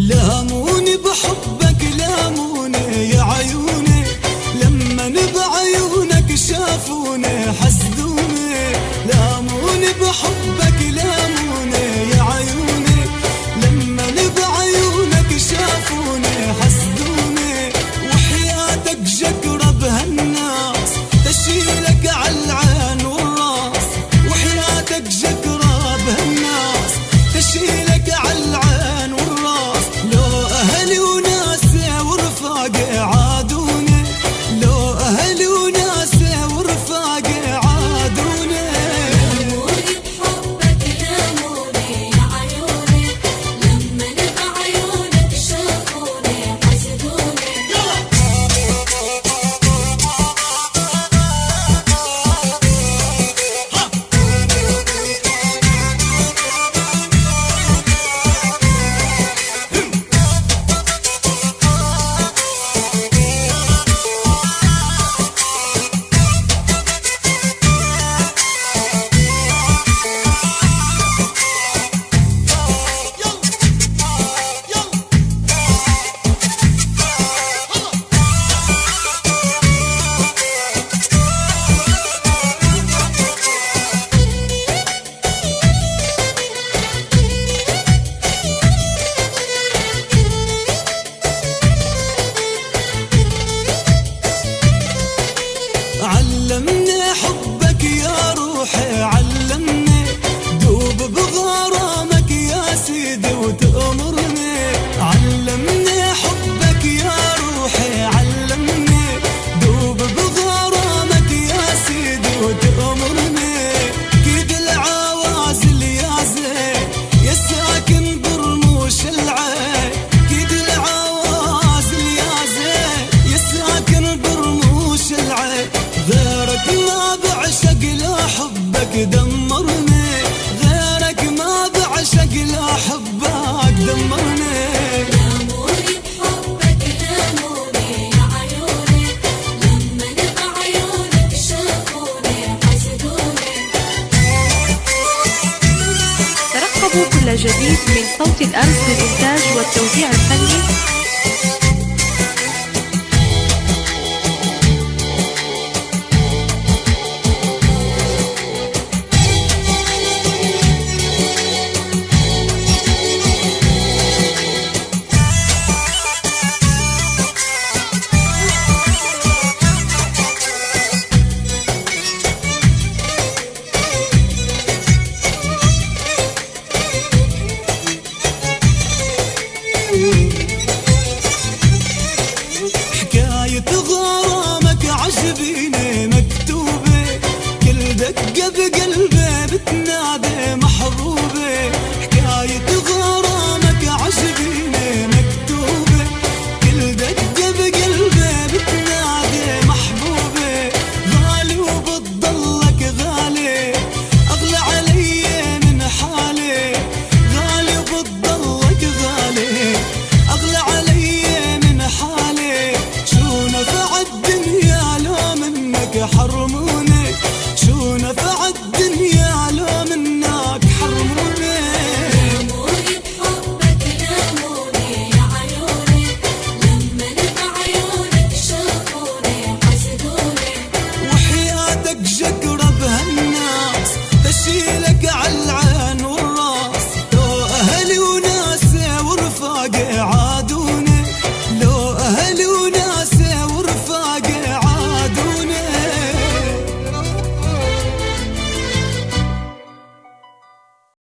لاموني بحبك لاموني يا عيوني، لما بعيونك شافوني حسدوني. لاموني بحبك لاموني يا عيوني، لما بعيونك شافوني حسدوني. وحياتك جكرة بهالناس تشيلك عالعين والراس، وحياتك جكرة بهالناس تشيلك عالعين والراس. لو أهلي وناسي ورفاقي عادوني، لو أهلي وناسي ورفاقي عادوني. لاموني بحبك لاموني يا عيوني، لما بعيونك شافوني حسدوني. علمني حبك يا روحي، علمني دوب بغرامك يا سيدي وتأمرني. علمني حبك يا روحي، علمني دوب بغرامك يا سيدي وتأمرني. كيد العوازل يا زين يا ساكن برموش العين، كيد العوازل يا زين يا ساكن برموش العين. غيرك ما بعشق لا حبك دمرني، غيرك ما بعشق لا حبك دمرني. لاموني بحبك لاموني يا عيوني، لما بعيونك شافوني حسدوني. ترقبوا كل جديد من صوت الأرز للإنتاج والتوزيع الفني. حكاية غرامك عجبيني مكتوبة، كل دقة بقلبي بتنادي محبوبة. حكاية غرامك عجبيني مكتوبة، كل دقة بقلبي بتنادي محبوبة. غالي وبتضلك غالي، أغلى علي من حالي. غالي وبتضلك غالي، أغلى علي من حالي. شو نفع الدنيا لو منك حرموني، شو نفع الدنيا لو منك حرموني. لاموني بحبك لاموني يا عيوني، لما بعيونك شافوني حسدوني. وحياتك جكرة بهالناس تشيلك عالعين والراس. لو أهلي وناسي ورفاقي عاد